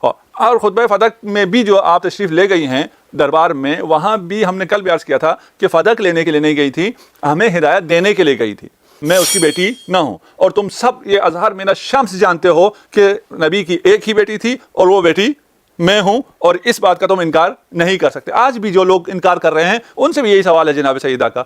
اور خطبہ فدق میں بھی جو آپ تشریف لے گئی ہیں دربار میں، وہاں بھی ہم نے کل بھی عرض کیا تھا کہ فدق لینے کے لیے نہیں گئی تھی، ہمیں ہدایت دینے کے لیے گئی تھی، میں اس کی بیٹی نہ ہوں۔ اور تم سب یہ اظہار من الشمس جانتے ہو کہ نبی کی ایک ہی بیٹی تھی اور وہ بیٹی میں ہوں، اور اس بات کا تم انکار نہیں کر سکتے۔ آج بھی جو لوگ انکار کر رہے ہیں ان سے بھی یہی سوال ہے جناب سیدہ کا،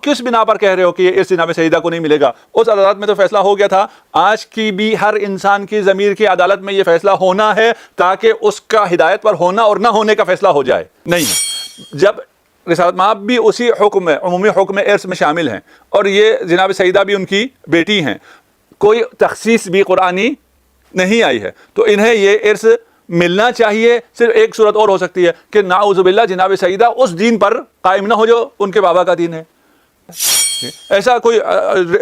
کس بنا پر کہہ رہے ہو کہ یہ اس جناب سیدہ کو نہیں ملے گا؟ اس عدالت میں تو فیصلہ ہو گیا تھا، آج کی بھی ہر انسان کی ضمیر کی عدالت میں یہ فیصلہ ہونا ہے تاکہ اس کا ہدایت پر ہونا اور نہ ہونے کا فیصلہ ہو جائے۔ نہیں، جب رسالت مآب بھی اسی حکم میں، عمومی حکم ارث میں شامل ہیں، اور یہ جناب سیدہ بھی ان کی بیٹی ہیں، کوئی تخصیص بھی قرآنی نہیں آئی ہے، تو انہیں یہ ارث ملنا چاہیے۔ صرف ایک صورت اور ہو سکتی ہے کہ نعوذ باللہ جناب سیدہ اس دین پر قائم نہ ہو جو ان کے بابا کا دین ہے۔ ایسا کوئی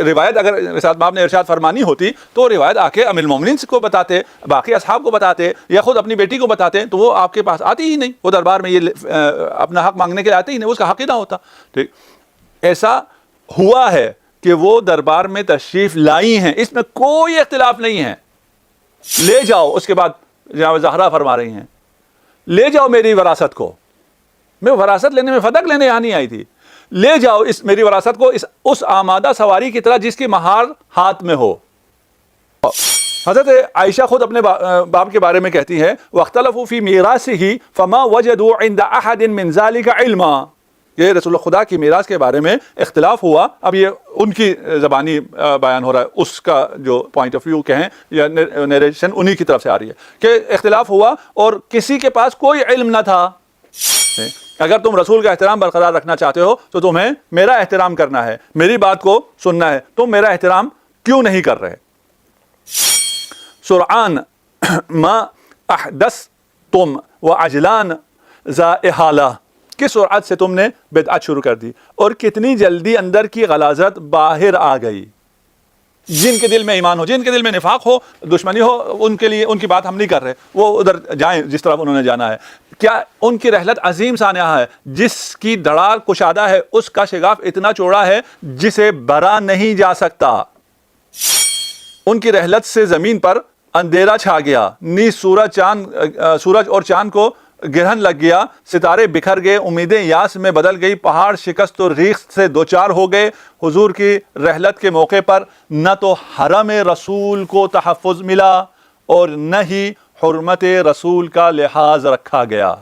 روایت اگر رسالت مآب نے ارشاد فرمانی ہوتی تو روایت آ کے امیر المومنین کو بتاتے، باقی اصحاب کو بتاتے، یا خود اپنی بیٹی کو بتاتے، تو وہ آپ کے پاس آتی ہی نہیں، وہ دربار میں یہ اپنا حق مانگنے کے لیے آتے ہی نہیں، اس کا حق ہی نہ ہوتا۔ ٹھیک، ایسا ہوا ہے کہ وہ دربار میں تشریف لائی ہیں، اس میں کوئی اختلاف نہیں ہے، لے جاؤ۔ اس کے بعد جناب زہرا فرما رہی ہیں لے جاؤ میری وراثت کو، میں وراثت لینے میں فدق لینے یہاں نہیں آئی تھی، لے جاؤ اس میری وراثت کو اس آمادہ سواری کی طرح جس کی مہار ہاتھ میں ہو۔ حضرت عائشہ خود اپنے باپ کے بارے میں کہتی ہے وَاخْتَلَفُوا فِي مِيرَاثِهِ فَمَا وَجَدُوا عِنْدَ أَحَدٍ مِّن ذَلِكَ عِلْمًا۔ یہ رسول خدا کی میراث کے بارے میں اختلاف ہوا، اب یہ ان کی زبانی بیان ہو رہا ہے، اس کا جو پوائنٹ آف ویو کہیں یا نیریشن انہی کی طرف سے آ رہی ہے کہ اختلاف ہوا اور کسی کے پاس کوئی علم نہ تھا۔ اگر تم رسول کا احترام برقرار رکھنا چاہتے ہو تو تمہیں میرا احترام کرنا ہے، میری بات کو سننا ہے، تم میرا احترام کیوں نہیں کر رہے؟ سرعان ما احدثتم وعجلان ذا احالہ، کس سرعت سے تم نے بدعت شروع کر دی اور کتنی جلدی اندر کی غلاظت باہر آ گئی۔ جن کے دل میں ایمان ہو، جن کے دل میں نفاق ہو، دشمنی ہو، ان کے لیے ان کی بات ہم نہیں کر رہے، وہ ادھر جائیں جس طرف انہوں نے جانا ہے۔ کیا ان کی رحلت عظیم سانحہ ہے، جس کی دڑار کشادہ ہے، اس کا شگاف اتنا چوڑا ہے جسے بھرا نہیں جا سکتا۔ ان کی رحلت سے زمین پر اندھیرا چھا گیا، نیز سورج اور چاند کو گرہن لگ گیا، ستارے بکھر گئے، امیدیں یاس میں بدل گئی، پہاڑ شکست و ریخت سے دوچار ہو گئے۔ حضور کی رحلت کے موقع پر نہ تو حرم رسول کو تحفظ ملا اور نہ ہی حرمت رسول کا لحاظ رکھا گیا۔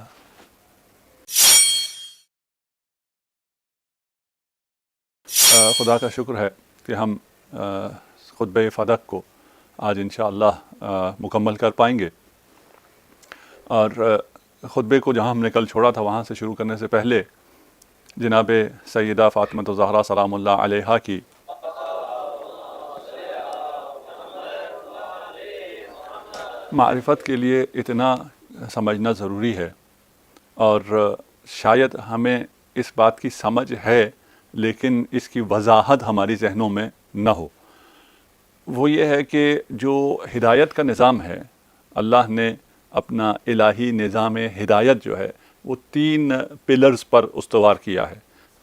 خدا کا شکر ہے کہ ہم خطبہ فدق کو آج انشاءاللہ مکمل کر پائیں گے، اور خطبے کو جہاں ہم نے کل چھوڑا تھا وہاں سے شروع کرنے سے پہلے جناب سیدہ فاطمہ الزہرا سلام اللہ علیہا کی معرفت کے لیے اتنا سمجھنا ضروری ہے، اور شاید ہمیں اس بات کی سمجھ ہے لیکن اس کی وضاحت ہماری ذہنوں میں نہ ہو۔ وہ یہ ہے کہ جو ہدایت کا نظام ہے، اللہ نے اپنا الہی نظام ہدایت جو ہے وہ 3 پلرز پر استوار کیا ہے،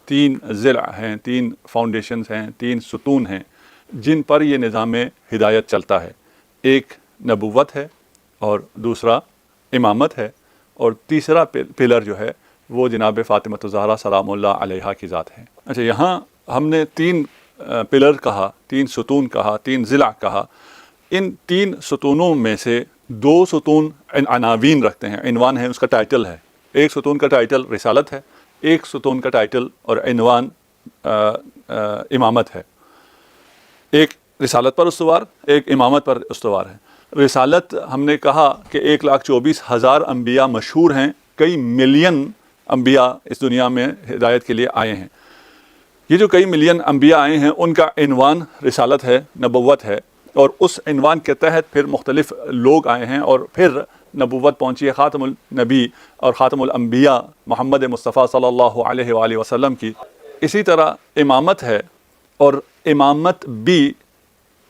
3 ضلع ہیں، 3 فاؤنڈیشنز ہیں، 3 ستون ہیں جن پر یہ نظام ہدایت چلتا ہے۔ ایک نبوت ہے، اور دوسرا امامت ہے، اور تیسرا پلر جو ہے وہ جناب فاطمہ الزہرا سلام اللہ علیہا کی ذات ہے۔ اچھا، یہاں ہم نے 3 پلر کہا، 3 ستون کہا، 3 ضلع کہا۔ ان 3 ستونوں میں سے 2 ستون عناوین رکھتے ہیں، عنوان ہے، اس کا ٹائٹل ہے۔ ایک ستون کا ٹائٹل رسالت ہے، ایک ستون کا ٹائٹل اور عنوان امامت ہے۔ ایک رسالت پر استوار، ایک امامت پر استوار ہے۔ رسالت ہم نے کہا کہ 1,24,000 انبیاء مشہور ہیں، کئی ملین انبیاء اس دنیا میں ہدایت کے لیے آئے ہیں۔ یہ جو کئی ملین انبیاء آئے ہیں ان کا عنوان رسالت ہے، نبوت ہے، اور اس عنوان کے تحت پھر مختلف لوگ آئے ہیں، اور پھر نبوت پہنچی ہے خاتم النبی اور خاتم الانبیاء محمد مصطفیٰ صلی اللہ علیہ وآلہ وسلم کی۔ اسی طرح امامت ہے، اور امامت بھی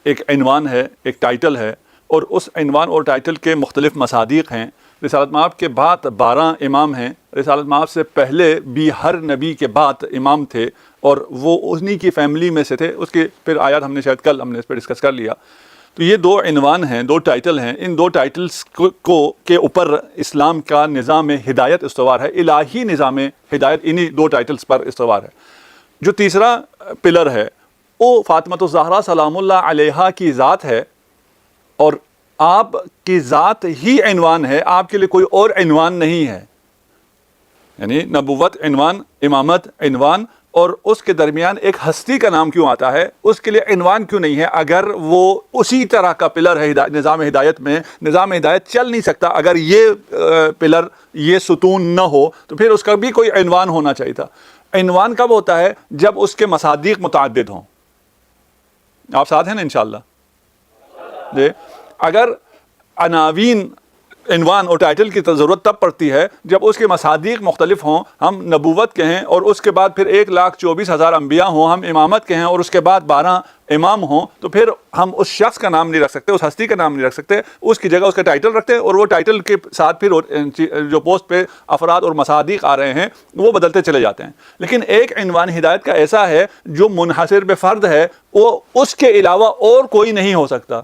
ایک عنوان ہے، ایک ٹائٹل ہے، اور اس عنوان اور ٹائٹل کے مختلف مصادیق ہیں۔ رسالت مآب کے بعد 12 امام ہیں، رسالت مآب سے پہلے بھی ہر نبی کے بعد امام تھے، اور وہ انہی کی فیملی میں سے تھے۔ اس کی پھر آیات ہم نے شاید کل ہم نے اس پہ ڈسکس کر لیا۔ تو یہ دو عنوان ہیں، دو ٹائٹل ہیں، ان دو ٹائٹلز کے اوپر اسلام کا نظام ہدایت استوار ہے، الہی نظام ہدایت انہی دو ٹائٹلز پر استوار ہے۔ جو تیسرا پلر ہے وہ فاطمۃ الزہرا سلام اللہ علیہا کی ذات ہے، اور آپ کی ذات ہی عنوان ہے، آپ کے لیے کوئی اور عنوان نہیں ہے۔ یعنی نبوت عنوان، امامت عنوان، اور اس کے درمیان ایک ہستی کا نام کیوں آتا ہے، اس کے لیے عنوان کیوں نہیں ہے؟ اگر وہ اسی طرح کا پلر ہے نظام ہدایت میں، نظام ہدایت چل نہیں سکتا اگر یہ پلر، یہ ستون نہ ہو، تو پھر اس کا بھی کوئی عنوان ہونا چاہیے تھا۔ عنوان کب ہوتا ہے؟ جب اس کے مصادیق متعدد ہوں۔ آپ ساتھ ہیں نا انشاءاللہ؟ جی، اگر عناوین، عنوان اور ٹائٹل کی ضرورت تب پڑتی ہے جب اس کے مصادیق مختلف ہوں، ہم نبوت کے ہیں اور اس کے بعد پھر 1,24,000 انبیاء ہوں، ہم امامت کے ہیں اور اس کے بعد 12 امام ہوں، تو پھر ہم اس شخص کا نام نہیں رکھ سکتے، اس ہستی کا نام نہیں رکھ سکتے، اس کی جگہ اس کا ٹائٹل رکھتے ہیں، اور وہ ٹائٹل کے ساتھ پھر جو پوسٹ پہ افراد اور مصادیق آ رہے ہیں وہ بدلتے چلے جاتے ہیں۔ لیکن ایک عنوان ہدایت کا ایسا ہے جو منحصر بے فرد ہے، وہ اس کے علاوہ اور کوئی نہیں ہو سکتا،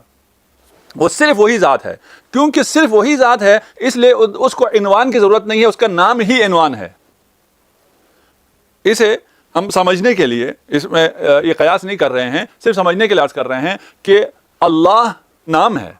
وہ صرف وہی ذات ہے۔ کیونکہ صرف وہی ذات ہے اس لیے اس کو عنوان کی ضرورت نہیں ہے، اس کا نام ہی عنوان ہے۔ اسے ہم سمجھنے کے لیے، اس میں یہ قیاس نہیں کر رہے ہیں، صرف سمجھنے کے لیے عرض کر رہے ہیں کہ اللہ نام ہے،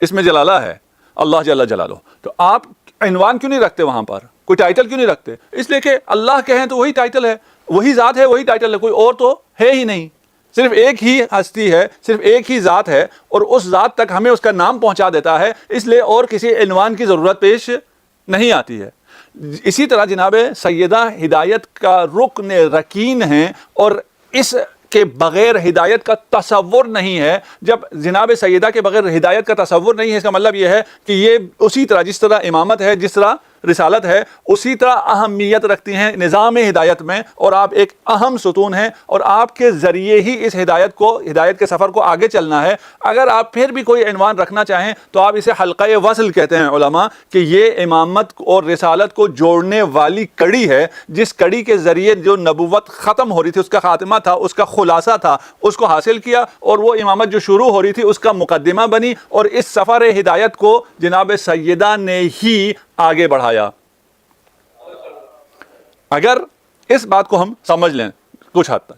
اس میں جلالہ ہے، اللہ جل جلالہ، تو آپ عنوان کیوں نہیں رکھتے وہاں پر؟ کوئی ٹائٹل کیوں نہیں رکھتے؟ اس لیے کہ اللہ کہیں تو وہی ٹائٹل ہے، وہی ذات ہے، وہی ٹائٹل ہے، کوئی اور تو ہے ہی نہیں، صرف ایک ہی ہستی ہے، صرف ایک ہی ذات ہے، اور اس ذات تک ہمیں اس کا نام پہنچا دیتا ہے، اس لیے اور کسی عنوان کی ضرورت پیش نہیں آتی ہے۔ اسی طرح جناب سیدہ ہدایت کا رکن رکین ہیں، اور اس کے بغیر ہدایت کا تصور نہیں ہے۔ جب جناب سیدہ کے بغیر ہدایت کا تصور نہیں ہے، اس کا مطلب یہ ہے کہ یہ اسی طرح جس طرح امامت ہے، جس طرح رسالت ہے، اسی طرح اہمیت رکھتی ہیں نظام ہدایت میں، اور آپ ایک اہم ستون ہیں، اور آپ کے ذریعے ہی اس ہدایت کے سفر کو آگے چلنا ہے۔ اگر آپ پھر بھی کوئی عنوان رکھنا چاہیں تو آپ اسے حلقہ وصل کہتے ہیں علماء، کہ یہ امامت اور رسالت کو جوڑنے والی کڑی ہے، جس کڑی کے ذریعے جو نبوت ختم ہو رہی تھی، اس کا خاتمہ تھا، اس کا خلاصہ تھا، اس کو حاصل کیا، اور وہ امامت جو شروع ہو رہی تھی اس کا مقدمہ بنی، اور اس سفر ہدایت کو جناب سیدہ نے ہی آگے بڑھایا۔ اگر اس بات کو ہم سمجھ لیں کچھ حد تک،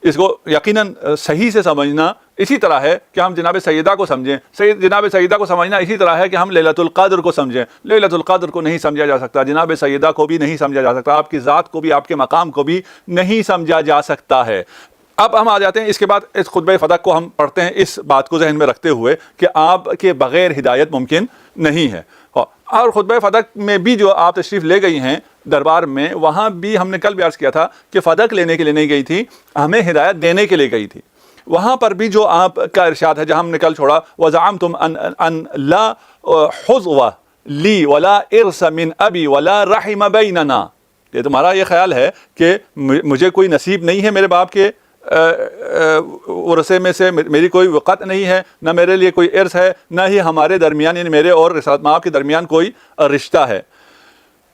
اس کو یقیناً صحیح سے سمجھنا اسی طرح ہے کہ ہم جناب سیدہ کو سمجھیں، جناب سیدہ کو سمجھنا اسی طرح ہے کہ ہم لیلۃ القدر کو سمجھیں۔ لیلۃ القدر کو نہیں سمجھا جا سکتا، جناب سیدہ کو بھی نہیں سمجھا جا سکتا، آپ کی ذات کو بھی، آپ کے مقام کو بھی نہیں سمجھا جا سکتا ہے۔ اب ہم آ جاتے ہیں اس کے بعد اس خطبہ فتح کو ہم پڑھتے ہیں اس بات کو ذہن میں رکھتے ہوئے کہ آپ کے بغیر ہدایت ممکن نہیں ہے۔ اور خطبہ فتح میں بھی جو آپ تشریف لے گئی ہیں دربار میں، وہاں بھی ہم نے کل بھی عرض کیا تھا کہ فتح لینے کے لیے نہیں گئی تھی، ہمیں ہدایت دینے کے لیے گئی تھی۔ وہاں پر بھی جو آپ کا ارشاد ہے جہاں ہم نے کل چھوڑا، وَزَعَمْتُمْ أَن لَا حُظْوَ لِي وَلَا إِرْثَ مِنْ أَبِي وَلَا رَحِمَ بَيْنَنَا، یہ تمہارا یہ خیال ہے کہ مجھے کوئی نصیب نہیں ہے میرے باپ کے ورثے میں سے، میری کوئی وقت نہیں ہے، نہ میرے لیے کوئی ارث ہے، نہ ہی ہمارے درمیان یعنی میرے اور رسالت مآب کے درمیان کوئی رشتہ ہے۔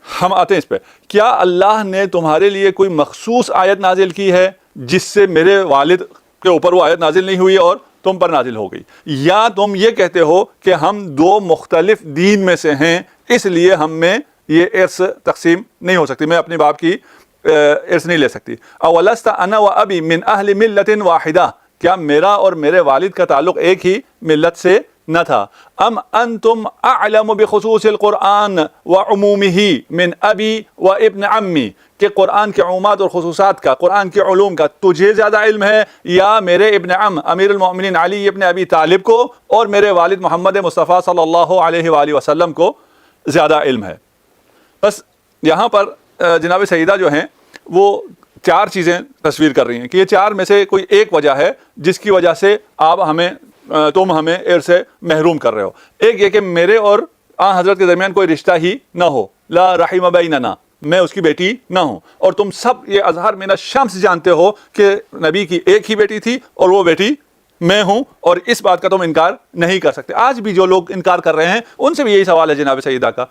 ہم آتے ہیں اس پہ، کیا اللہ نے تمہارے لیے کوئی مخصوص آیت نازل کی ہے جس سے میرے والد کے اوپر وہ آیت نازل نہیں ہوئی اور تم پر نازل ہو گئی؟ یا تم یہ کہتے ہو کہ ہم دو مختلف دین میں سے ہیں، اس لیے ہم میں یہ ارث تقسیم نہیں ہو سکتی، میں اپنے باپ کی ارث نہیں لے سکتی۔ اولست انا و ابی من اہل ملت واحدہ، کیا میرا اور میرے والد کا تعلق ایک ہی ملت سے نہ تھا؟ ام انتم اعلم بخصوص القرآن وعمومہ من ابی و ابن عمی، کہ قرآن کے عمومات اور خصوصات کا، قرآن کے علوم کا تجھے زیادہ علم ہے، یا میرے ابن عم امیر المؤمنین علی ابن ابی طالب کو اور میرے والد محمد مصطفیٰ صلی اللہ علیہ وآلہ وسلم کو زیادہ علم ہے؟ بس یہاں پر جناب سیدہ جو ہیں وہ چار چیزیں تصویر کر رہی ہیں کہ یہ چار میں سے کوئی ایک وجہ ہے جس کی وجہ سے تم ہمیں ارث سے محروم کر رہے ہو۔ ایک یہ کہ میرے اور آن حضرت کے درمیان کوئی رشتہ ہی نہ ہو، لا رحم بیننا، میں اس کی بیٹی نہ ہوں، اور تم سب یہ اظہار من الشمس جانتے ہو کہ نبی کی ایک ہی بیٹی تھی اور وہ بیٹی میں ہوں اور اس بات کا تم انکار نہیں کر سکتے. آج بھی جو لوگ انکار کر رہے ہیں ان سے بھی یہی سوال ہے جناب سیدہ کا,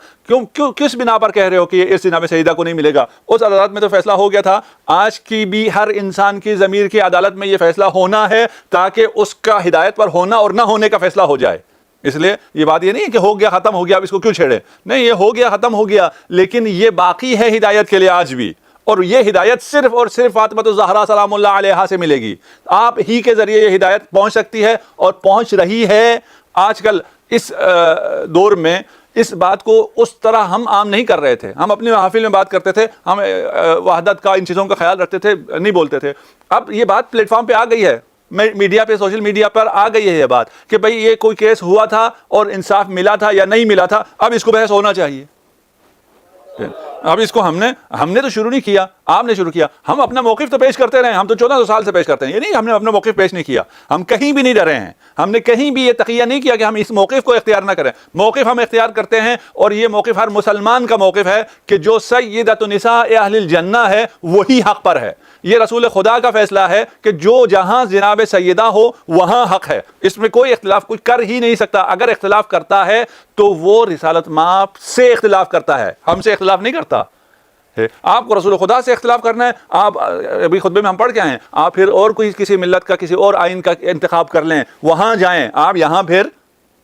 کس بنا پر کہہ رہے ہو کہ یہ ارث جناب سیدہ کو نہیں ملے گا؟ اس عدالت میں تو فیصلہ ہو گیا تھا. آج کی بھی ہر انسان کی ضمیر کی عدالت میں یہ فیصلہ ہونا ہے تاکہ اس کا ہدایت پر ہونا اور نہ ہونے کا فیصلہ ہو جائے. اس لیے یہ بات یہ نہیں ہے کہ ہو گیا ختم ہو گیا اب اس کو کیوں چھیڑے, نہیں, یہ ہو گیا ختم ہو گیا, لیکن یہ باقی ہے ہدایت کے لیے آج بھی, اور یہ ہدایت صرف اور صرف فاطمہ الزہرا سلام اللہ علیہا سے ملے گی. آپ ہی کے ذریعے یہ ہدایت پہنچ سکتی ہے اور پہنچ رہی ہے. آج کل اس دور میں اس بات کو اس طرح ہم عام نہیں کر رہے تھے. ہم اپنی محافل میں بات کرتے تھے, ہم وحدت کا ان چیزوں کا خیال رکھتے تھے, نہیں بولتے تھے. اب یہ بات پلیٹ فارم پہ آ گئی ہے, میڈیا پہ, سوشل میڈیا پر آ گئی ہے یہ بات کہ بھئی یہ کوئی کیس ہوا تھا اور انصاف ملا تھا یا نہیں ملا تھا, اب اس کو بحث ہونا چاہیے. اب اس کو ہم نے تو شروع نہیں کیا, آپ نے شروع کیا. ہم اپنا موقف تو پیش کرتے رہے ہیں, ہم تو 1400 سال سے پیش کرتے ہیں. یہ نہیں ہم نے اپنا موقف پیش نہیں کیا, ہم کہیں بھی نہیں ڈرے ہیں, ہم نے کہیں بھی یہ تقیہ نہیں کیا کہ ہم اس موقف کو اختیار نہ کریں. موقف ہم اختیار کرتے ہیں, اور یہ موقف ہر مسلمان کا موقف ہے کہ جو سیدۃ نساء اہل الجنہ ہے وہی حق پر ہے. یہ رسول خدا کا فیصلہ ہے کہ جو جہاں جناب سیدہ ہو وہاں حق ہے. اس میں کوئی اختلاف کوئی کر ہی نہیں سکتا. اگر اختلاف کرتا ہے تو وہ رسالت مآب سے اختلاف کرتا ہے, ہم سے اختلاف نہیں کرتا. آپ کو رسول خدا سے اختلاف کرنا ہے, آپ ابھی خطبے میں ہم پڑھ کے آئے ہیں, آپ پھر اور کوئی کسی ملت کا کسی اور آئین کا انتخاب کر لیں, وہاں جائیں, آپ یہاں پھر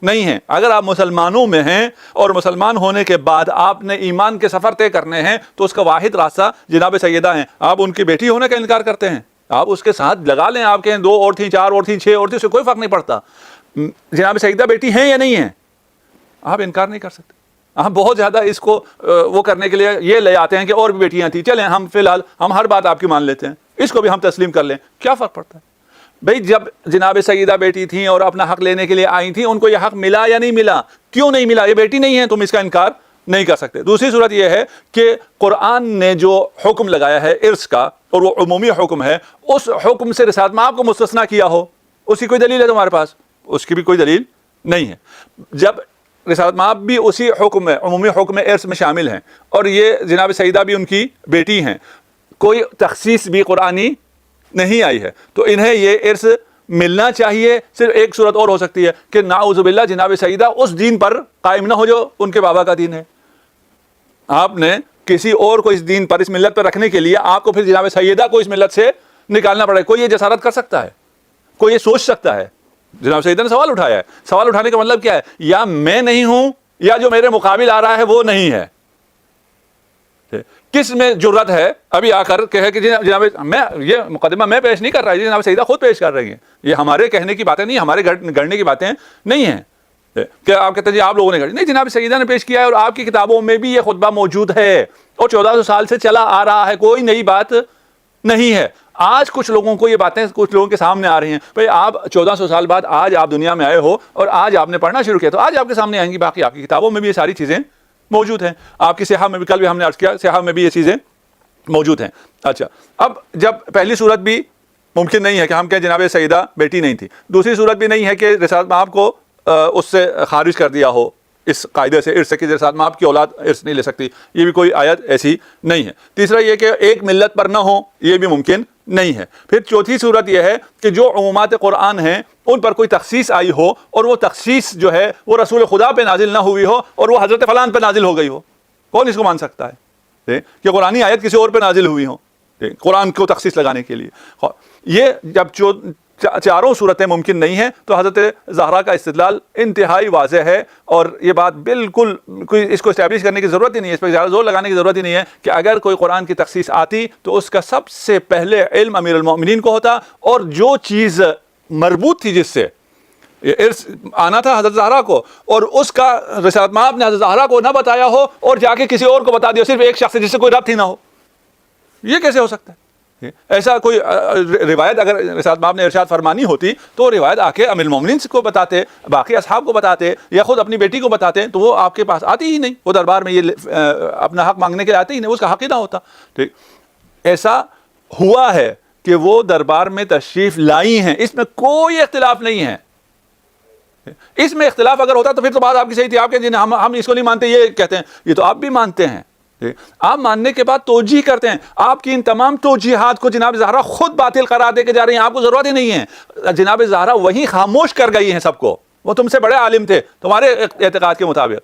نہیں ہیں. اگر آپ مسلمانوں میں ہیں اور مسلمان ہونے کے بعد آپ نے ایمان کے سفر طے کرنے ہیں تو اس کا واحد راستہ جناب سیدہ ہیں. آپ ان کی بیٹی ہونے کا انکار کرتے ہیں, آپ اس کے ساتھ لگا لیں, آپ کے 2 اور تھیں, 4 اور تھیں, 6 اور تھیں, اس سے کوئی فرق نہیں پڑتا. جناب سیدہ بیٹی ہیں یا نہیں ہیں, آپ انکار نہیں کر سکتے. ہم بہت زیادہ اس کو وہ کرنے کے لیے یہ لے آتے ہیں کہ اور بھی بیٹیاں تھیں, چلیں ہم فی الحال ہم ہر بات آپ کی مان لیتے ہیں, اس کو بھی ہم تسلیم کر لیں, کیا فرق پڑتا ہے؟ بھئی جب جناب سیدہ بیٹی تھیں اور اپنا حق لینے کے لیے آئی تھیں, ان کو یہ حق ملا یا نہیں ملا؟ کیوں نہیں ملا؟ یہ بیٹی نہیں ہے, تم اس کا انکار نہیں کر سکتے. دوسری صورت یہ ہے کہ قرآن نے جو حکم لگایا ہے ارث کا, اور وہ عمومی حکم ہے, اس حکم سے رسالت مآب کو مستثنیٰ کیا ہو, اس کی کوئی دلیل ہے تمہارے پاس؟ اس کی بھی کوئی دلیل نہیں ہے. جب رسالت مآب بھی اسی حکم میں, عمومی حکم ارث میں شامل ہیں, اور یہ جناب سیدہ بھی ان کی بیٹی ہیں, کوئی تخصیص بھی قرآنی نہیں آئی ہے, تو انہیں یہ ارث ملنا چاہیے. صرف ایک صورت اور ہو سکتی ہے کہ نعوذ باللہ جناب سیدہ اس دین پر قائم نہ ہو جو ان کے بابا کا دین ہے. آپ نے کسی اور کو اس دین پر, اس ملت پر رکھنے کے لیے آپ کو پھر جناب سیدہ کو اس ملت سے نکالنا پڑے. کوئی یہ جسارت کر سکتا ہے؟ کوئی یہ سوچ سکتا ہے؟ جناب سیدہ نے سوال اٹھایا ہے. سوال اٹھانے کا مطلب کیا ہے؟ یا میں نہیں ہوں یا جو میرے مقابل آ رہا ہے وہ نہیں ہے. کس میں جرت ہے ابھی آ کر کہے کہ جناب میں یہ مقدمہ میں پیش نہیں کر رہا, جناب سیدہ خود پیش کر رہی ہیں. یہ ہمارے کہنے کی باتیں نہیں, ہمارے گھڑنے کی باتیں نہیں ہیں کہ آپ کہتے ہیں جی آپ لوگوں نے گھڑی. نہیں, جناب سیدہ نے پیش کیا ہے, اور آپ کی کتابوں میں بھی یہ خطبہ موجود ہے, اور 1400 سال سے چلا آ رہا ہے, کوئی نئی بات نہیں ہے. آج کچھ لوگوں کو یہ باتیں کچھ لوگوں کے سامنے آ رہی ہیں. بھئی آپ 1400 سال بعد آج آپ دنیا میں آئے ہو اور آج آپ نے پڑھنا شروع کیا, تو آج آپ کے سامنے آئیں گی. باقی آپ کی کتابوں میں بھی یہ ساری چیزیں موجود ہیں, آپ کی صحاح میں بھی, کل بھی ہم نے عرض کیا, صحاح میں بھی یہ چیزیں موجود ہیں. اچھا, اب جب پہلی صورت بھی ممکن نہیں ہے کہ ہم کہیں جناب سیدہ بیٹی نہیں تھی, دوسری صورت بھی نہیں ہے کہ رسالت مآب کو اس سے خارج کر دیا ہو اس قاعدے سے ارث کی رسالت مآب کی اولاد ارث نہیں لے سکتی, یہ بھی کوئی آیت ایسی نہیں ہے. تیسرا یہ کہ ایک ملت پر نہ ہو, یہ بھی ممکن نہیں ہے. پھر چوتھی صورت یہ ہے کہ جو عمومات قرآن ہیں ان پر کوئی تخصیص آئی ہو, اور وہ تخصیص جو ہے وہ رسول خدا پہ نازل نہ ہوئی ہو, اور وہ حضرت فلان پہ نازل ہو گئی ہو. کون اس کو مان سکتا ہے کہ قرآنی آیت کسی اور پہ نازل ہوئی ہو قرآن کو تخصیص لگانے کے لیے؟ یہ جب چاروں صورتیں ممکن نہیں ہیں تو حضرت زہرا کا استدلال انتہائی واضح ہے, اور یہ بات بالکل کوئی اس کو اسٹیبلش کرنے کی ضرورت ہی نہیں ہے, اس پہ زیادہ زور لگانے کی ضرورت ہی نہیں ہے کہ اگر کوئی قرآن کی تخصیص آتی تو اس کا سب سے پہلے علم امیر المومنین کو ہوتا, اور جو چیز مربوط تھی جس سے ارث آنا تھا حضرت زہرا کو, اور اس کا رسالت مآب نے حضرت زہرا کو نہ بتایا ہو اور جا کے کسی اور کو بتا دیا, صرف ایک شخص جس سے کوئی ربط ہی نہ ہو, یہ کیسے ہو سکتا ہے؟ ایسا کوئی روایت اگر رسالت مآب نے ارشاد فرمانی ہوتی تو روایت آ کے امیر المومنین کو بتاتے, باقی اصحاب کو بتاتے, یا خود اپنی بیٹی کو بتاتے, تو وہ آپ کے پاس آتی ہی نہیں, وہ دربار میں یہ اپنا حق مانگنے کے لیے آتے ہی نہیں, اس کا حق ہی نہ ہوتا. ٹھیک, ایسا ہوا ہے کہ وہ دربار میں تشریف لائی ہیں, اس میں کوئی اختلاف نہیں ہے. اس میں اختلاف اگر ہوتا تو پھر تو بات آپ کی صحیح تھی, آپ کے ہم اس کو نہیں مانتے یہ کہتے ہیں, یہ تو آپ بھی مانتے ہیں. آپ ماننے کے بعد توجیح کرتے ہیں. آپ کی ان تمام توجیحات کو جناب زہرا خود باطل قرار دے کے جا رہی ہیں. آپ کو ضرورت ہی نہیں ہے. جناب زہرا وہی خاموش کر گئی ہیں سب کو. وہ تم سے بڑے عالم تھے تمہارے اعتقاد کے مطابق,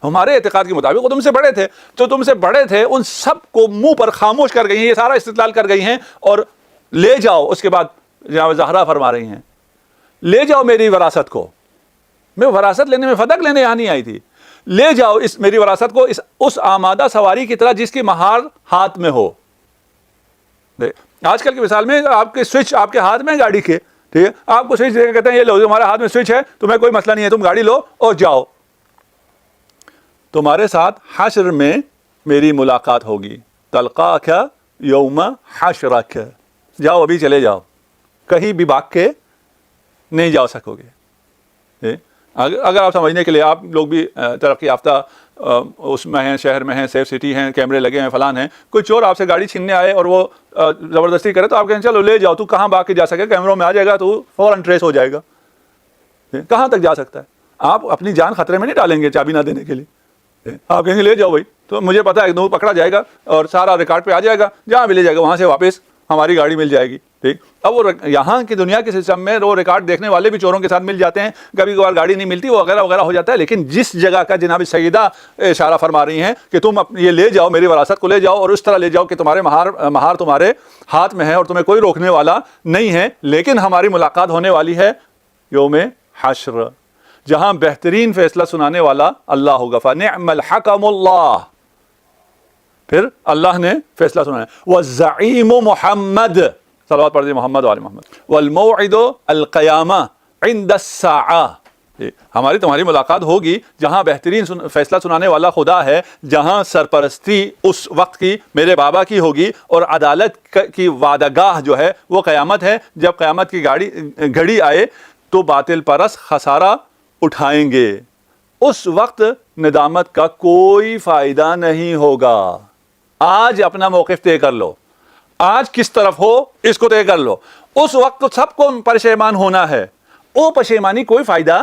ہمارے اعتقاد کے مطابق وہ تم سے بڑے تھے, جو تم سے بڑے تھے ان سب کو منہ پر خاموش کر گئی ہیں. یہ سارا استدلال کر گئی ہیں. اور لے جاؤ, اس کے بعد جناب زہرا فرما رہی ہیں لے جاؤ میری وراثت کو. میں وراثت لینے میں فدق لینے یہاں نہیں آئی تھی. لے جاؤ اس میری وراثت کو اس آمادہ سواری کی طرح جس کی مہار ہاتھ میں ہو. آج کل کی مثال میں آپ کے سوئچ آپ کے ہاتھ میں گاڑی کے, ٹھیک ہے, آپ کو سوئچ دے کے کہتے ہیں یہ لو تمہارے ہاتھ میں سوئچ ہے, تمہیں کوئی مسئلہ نہیں ہے, تم گاڑی لو اور جاؤ. تمہارے ساتھ حشر میں میری ملاقات ہوگی. تلقاک یوم حشرک, جاؤ ابھی چلے جاؤ, کہیں بھی بھاگ کے نہیں جا سکو گے. اگر آپ سمجھنے کے لیے, آپ لوگ بھی ترقی یافتہ اس میں ہیں, شہر میں ہیں, سیف سٹی ہیں, کیمرے لگے ہیں, فلان ہیں, کوئی چور آپ سے گاڑی چھیننے آئے اور وہ زبردستی کرے تو آپ کہیں چلو لے جاؤ, تو کہاں بھاگ کے جا سکے, کیمروں میں آ جائے گا تو فوراً ٹریس ہو جائے گا. کہاں تک جا سکتا ہے؟ آپ اپنی جان خطرے میں نہیں ڈالیں گے چابی نہ دینے کے لیے. آپ کہیں گے لے جاؤ بھائی, تو مجھے پتا ہے دور پکڑا جائے گا اور سارا ریکارڈ پہ آ جائے گا, جہاں بھی لے جائے گا وہاں سے واپس ہماری گاڑی مل جائے گی. ٹھیک, اب وہ یہاں کی دنیا کے سسٹم میں وہ ریکارڈ دیکھنے والے بھی چوروں کے ساتھ مل جاتے ہیں, کبھی کبھار گاڑی نہیں ملتی, وہ وغیرہ وغیرہ ہو جاتا ہے. لیکن جس جگہ کا جناب سیدہ اشارہ فرما رہی ہیں کہ تم یہ لے جاؤ, میری وراثت کو لے جاؤ, اور اس طرح لے جاؤ کہ تمہارے مہار تمہارے ہاتھ میں ہے اور تمہیں کوئی روکنے والا نہیں ہے, لیکن ہماری ملاقات ہونے والی ہے یوم حشر, جہاں بہترین فیصلہ سنانے والا اللہ ہوگا. فنعم الحکم اللہ, پھر اللہ نے فیصلہ سنایا. والزعیم محمد, صلوات پڑھ دیجیے محمد وآل محمد. والموعد القیامہ عند الساعہ, ہماری تمہاری ملاقات ہوگی جہاں بہترین فیصلہ سنانے والا خدا ہے, جہاں سرپرستی اس وقت کی میرے بابا کی ہوگی, اور عدالت کی وعدہ گاہ جو ہے وہ قیامت ہے. جب قیامت کی گھڑی آئے تو باطل پرست خسارہ اٹھائیں گے. اس وقت ندامت کا کوئی فائدہ نہیں ہوگا. آج اپنا موقف طے کر لو, آج کس طرف ہو اس کو طے کر لو. اس وقت تو سب کو پشیمان ہونا ہے, وہ پشیمانی کوئی فائدہ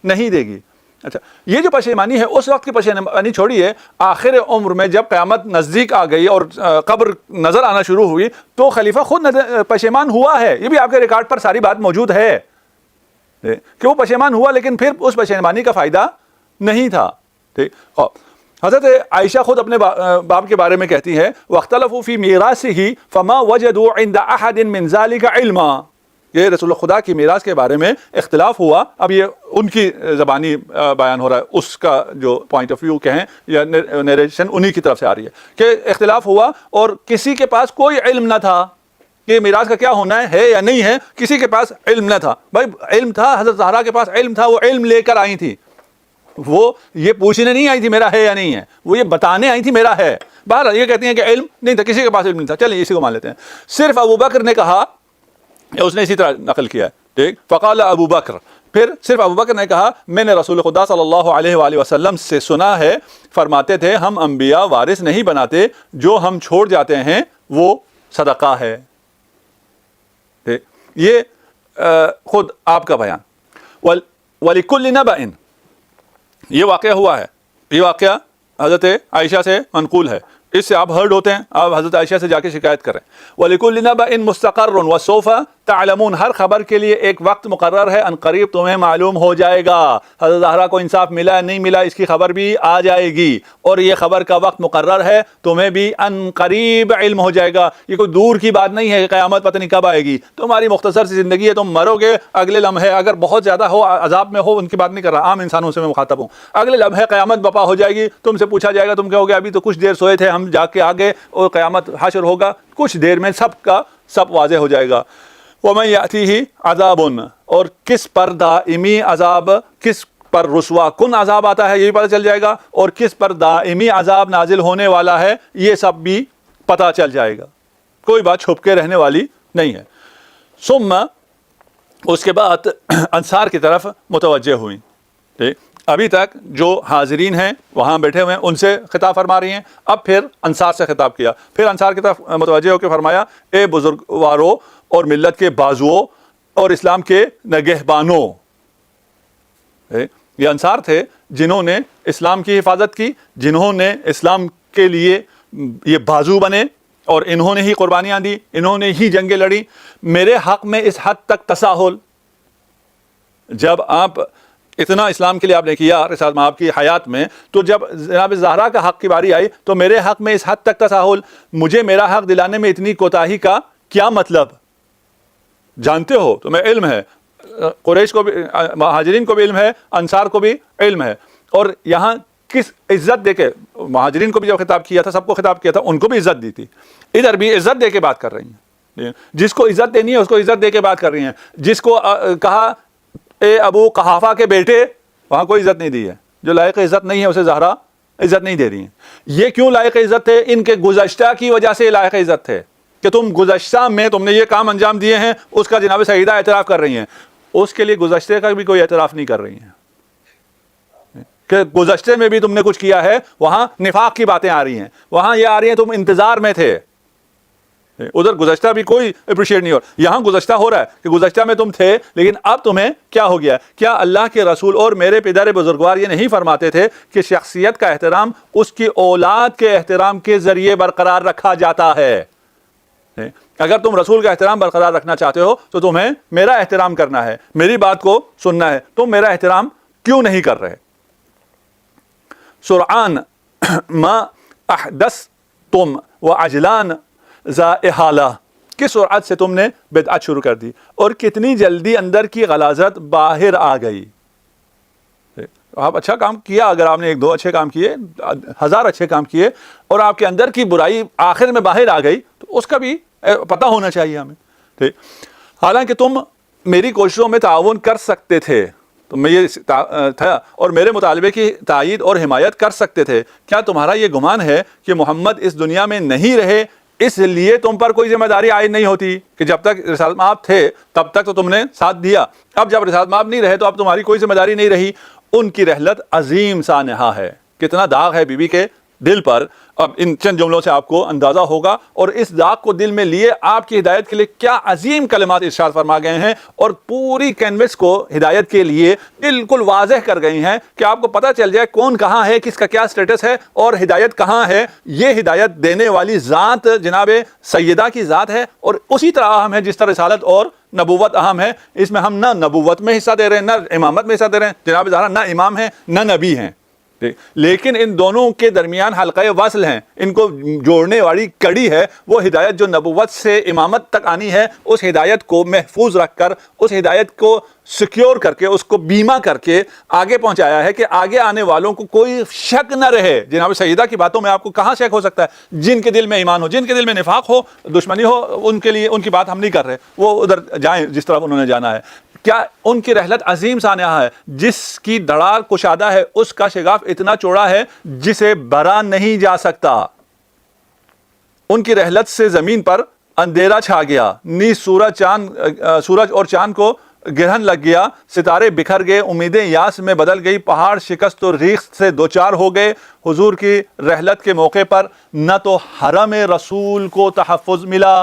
نہیں دے گی. اچھا, یہ جو پشیمانی ہے اس وقت کی پشیمانی چھوڑیے, آخر عمر میں جب قیامت نزدیک آ گئی اور قبر نظر آنا شروع ہوئی تو خلیفہ خود پشیمان ہوا ہے. یہ بھی آپ کے ریکارڈ پر ساری بات موجود ہے کہ وہ پشیمان ہوا, لیکن پھر اس پشیمانی کا فائدہ نہیں تھا. ٹھیک, حضرت عائشہ خود اپنے باپ کے بارے میں کہتی ہے واختلفوا فی میراثہ فما وجدوا عند احد من ذلک علما. یہ رسول خدا کی میراث کے بارے میں اختلاف ہوا. اب یہ ان کی زبانی بیان ہو رہا ہے, اس کا جو پوائنٹ آف ویو کہیں یا نیریشن انہی کی طرف سے آ رہی ہے کہ اختلاف ہوا اور کسی کے پاس کوئی علم نہ تھا کہ میراث کا کیا ہونا ہے یا نہیں ہے. کسی کے پاس علم نہ تھا. بھائی علم تھا, حضرت زہرا کے پاس علم تھا, وہ علم لے کر آئی تھی. وہ یہ پوچھنے نہیں آئی تھی میرا ہے یا نہیں ہے, وہ یہ بتانے آئی تھی میرا ہے. بہرحال یہ کہتی ہیں کہ علم نہیں تھا, کسی کے پاس علم نہیں تھا. چلیے اسی کو مان لیتے ہیں. صرف ابو بکر نے کہا, اس نے اسی طرح نقل کیا ہے. ٹھیک, فقال ابو بکر, پھر صرف ابو بکر نے کہا میں نے رسول خدا صلی اللہ علیہ وآلہ وسلم سے سنا ہے, فرماتے تھے ہم انبیاء وارث نہیں بناتے, جو ہم چھوڑ جاتے ہیں وہ صدقہ ہے. ٹھیک, یہ خود آپ کا بیان. وَلِكُلِّ نَبَإٍ, یہ واقعہ ہوا ہے, یہ واقعہ حضرت عائشہ سے منقول ہے, اس سے آپ ہرڈ ہوتے ہیں, آپ حضرت عائشہ سے جا کے شکایت کریں. وَلِكُلِّ نَبَإٍ مُسْتَقَرٌ وَسَوْفَ تَعْلَمُونَ, ہر خبر کے لیے ایک وقت مقرر ہے, ان قریب تمہیں معلوم ہو جائے گا. حضرت زہرا کو انصاف ملا نہیں ملا اس کی خبر بھی آ جائے گی, اور یہ خبر کا وقت مقرر ہے, تمہیں بھی ان قریب علم ہو جائے گا. یہ کوئی دور کی بات نہیں ہے کہ قیامت پتہ نہیں کب آئے گی. تمہاری مختصر سی زندگی ہے, تم مرو گے اگلے لمحے, اگر بہت زیادہ ہو عذاب میں ہو, ان کی بات نہیں کر رہا, عام انسانوں سے میں مخاطب ہوں, اگلے لمحے قیامت بپا ہو جائے گی, تم سے پوچھا جائے گا, تم کہو گے ابھی تو کچھ دیر سوئے تھے, ہم جا کے آگے اور قیامت حشر ہوگا, کچھ دیر میں سب کا سب واضح ہو جائے گا. وَمَن يَأْتِهِ عَذَابٌ, اور کس پر دائمی عذاب, کس پر رسوا کن عذاب آتا ہے یہ بھی پتہ چل جائے گا, اور کس پر دائمی عذاب نازل ہونے والا ہے یہ سب بھی پتہ چل جائے گا. کوئی بات چھپ کے رہنے والی نہیں ہے. ثم, اس کے بعد انصار کی طرف متوجہ ہوئیں. ٹھیک, ابھی تک جو حاضرین ہیں وہاں بیٹھے ہوئے ہیں ان سے خطاب فرما رہی ہیں, اب پھر انصار سے خطاب کیا. پھر انصار کی طرف متوجہ ہو کے فرمایا اے بزرگوارو اور ملت کے بازوؤں اور اسلام کے نگہبانوں. یہ انصار تھے جنہوں نے اسلام کی حفاظت کی, جنہوں نے اسلام کے لیے یہ بازو بنے اور انہوں نے ہی قربانیاں دی, انہوں نے ہی جنگیں لڑی. میرے حق میں اس حد تک تساہل, جب آپ اتنا اسلام کے لیے آپ نے کیا رسالت میں آپ کی حیات میں, تو جب جناب زہرا کا حق کی باری آئی تو میرے حق میں اس حد تک تساہل. مجھے میرا حق دلانے میں اتنی کوتاہی کا کیا مطلب؟ جانتے ہو تمہیں علم ہے, قریش کو بھی, مہاجرین کو بھی علم ہے, انصار کو بھی علم ہے, اور یہاں کس عزت دے کے, مہاجرین کو بھی جب خطاب کیا تھا, سب کو خطاب کیا تھا, ان کو بھی عزت دی تھی. ادھر بھی عزت دے کے بات کر رہی ہیں. جس کو عزت دینی ہے اس کو عزت دے کے بات کر رہی ہیں. جس کو کہا اے ابو قحافہ کے بیٹے, وہاں کوئی عزت نہیں دی ہے. جو لائق عزت نہیں ہے اسے زہرا عزت نہیں دے رہی ہیں. یہ کیوں لائق عزت تھے؟ ان کے گزشتہ کی وجہ سے لائق عزت تھے کہ تم گزشتہ میں تم نے یہ کام انجام دیے ہیں, اس کا جناب سیدہ اعتراف کر رہی ہیں. اس کے لیے گزشتے کا بھی کوئی اعتراف نہیں کر رہی ہیں کہ گزشتے میں بھی تم نے کچھ کیا ہے. وہاں نفاق کی باتیں آ رہی ہیں, وہاں یہ آ رہی ہیں تم انتظار میں تھے. ادھر گزشتہ بھی کوئی اپریشیٹ نہیں ہو رہا, یہاں گزشتہ ہو رہا ہے کہ گزشتہ میں تم تھے لیکن اب تمہیں کیا ہو گیا. کیا اللہ کے رسول اور میرے پدر بزرگوار یہ نہیں فرماتے تھے کہ شخصیت کا احترام اس کی اولاد کے احترام کے ذریعے برقرار رکھا جاتا ہے؟ اگر تم رسول کا احترام برقرار رکھنا چاہتے ہو تو تمہیں میرا احترام کرنا ہے, میری بات کو سننا ہے. تم میرا احترام کیوں نہیں کر رہے؟ سرعان ما احدثتم وعجلان ذا احالہ, کس سرعت سے تم نے بدعت شروع کر دی اور کتنی جلدی اندر کی غلاظت باہر آ گئی. آپ اچھا کام کیا, اگر آپ نے ایک دو اچھے کام کیے, 1000 اچھے کام کیے, اور آپ کے اندر کی برائی آخر میں باہر آ گئی, تو اس کا بھی پتہ ہونا چاہیے ہمیں. ٹھیک, حالانکہ تم میری کوششوں میں تعاون کر سکتے تھے, تو میں یہ تھا, اور میرے مطالبے کی تائید اور حمایت کر سکتے تھے. کیا تمہارا یہ گمان ہے کہ محمد اس دنیا میں نہیں رہے اس لیے تم پر کوئی ذمہ داری عائد نہیں ہوتی کہ جب تک رسالت مآب تھے تب تک تو تم نے ساتھ دیا, اب جب رسالت مآب نہیں رہے تو اب تمہاری کوئی ذمہ داری نہیں رہی. ان کی رحلت عظیم سانحہ ہے. کتنا داغ ہے بی بی کے دل پر, اب ان چند جملوں سے آپ کو اندازہ ہوگا. اور اس داغ کو دل میں لیے آپ کی ہدایت کے لیے کیا عظیم کلمات ارشاد فرما گئے ہیں, اور پوری کینوس کو ہدایت کے لیے بالکل واضح کر گئی ہیں کہ آپ کو پتہ چل جائے کون کہاں ہے, کس کا کیا سٹیٹس ہے, اور ہدایت کہاں ہے. یہ ہدایت دینے والی ذات جناب سیدہ کی ذات ہے, اور اسی طرح اہم ہے جس طرح رسالت اور نبوت اہم ہے. اس میں ہم نہ نبوت میں حصہ دے رہے ہیں, نہ امامت میں حصہ دے رہے ہیں. جناب زہرا نہ امام ہیں نہ نبی ہیں, لیکن ان دونوں کے درمیان حلقہ وصل ہیں, ان کو جوڑنے والی کڑی ہے وہ ہدایت جو نبوت سے امامت تک آنی ہے. اس ہدایت کو محفوظ رکھ کر, اس ہدایت کو سیکیور کر کے, اس کو بیمہ کر کے آگے پہنچایا ہے کہ آگے آنے والوں کو کوئی شک نہ رہے. جناب سیدہ کی باتوں میں آپ کو کہاں شک ہو سکتا ہے؟ جن کے دل میں ایمان ہو, جن کے دل میں نفاق ہو, دشمنی ہو, ان کے لیے ان کی بات ہم نہیں کر رہے, وہ ادھر جائیں جس طرح انہوں نے جانا ہے. کیا ان کی رحلت عظیم سانحہ ہے, جس کی دڑال کشادہ ہے, اس کا شگاف اتنا چوڑا ہے جسے بھرا نہیں جا سکتا. ان کی رحلت سے زمین پر اندھیرا چھا گیا, نیز سورج اور چاند کو گرہن لگ گیا, ستارے بکھر گئے, امیدیں یاس میں بدل گئی, پہاڑ شکست و ریخت سے دوچار ہو گئے. حضور کی رحلت کے موقع پر نہ تو حرم رسول کو تحفظ ملا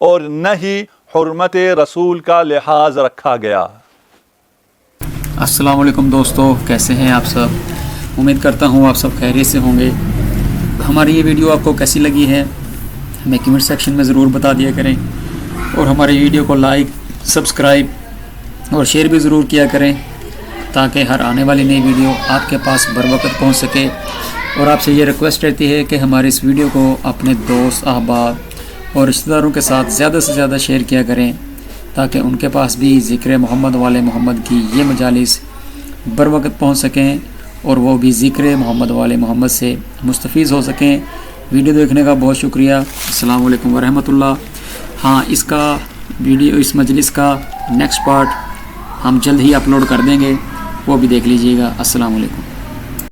اور نہ ہی حرمت رسول کا لحاظ رکھا گیا. السلام علیکم دوستو, کیسے ہیں آپ سب؟ امید کرتا ہوں آپ سب خیریت سے ہوں گے. ہماری یہ ویڈیو آپ کو کیسی لگی ہے ہمیں کمنٹ سیکشن میں ضرور بتا دیا کریں, اور ہماری ویڈیو کو لائک, سبسکرائب اور شیئر بھی ضرور کیا کریں تاکہ ہر آنے والی نئی ویڈیو آپ کے پاس بر وقت پہنچ سکے. اور آپ سے یہ ریکویسٹ رہتی ہے کہ ہماری اس ویڈیو کو اپنے دوست, احباب اور رشتہ داروں کے ساتھ زیادہ سے زیادہ شیئر کیا کریں تاکہ ان کے پاس بھی ذکر محمد والے محمد کی یہ مجالس بر وقت پہنچ سکیں اور وہ بھی ذکر محمد والے محمد سے مستفیض ہو سکیں. ویڈیو دیکھنے کا بہت شکریہ. السلام علیکم ورحمۃ اللہ. ہاں, اس مجلس کا نیکسٹ پارٹ ہم جلد ہی اپلوڈ کر دیں گے, وہ بھی دیکھ لیجیے گا. السلام علیکم.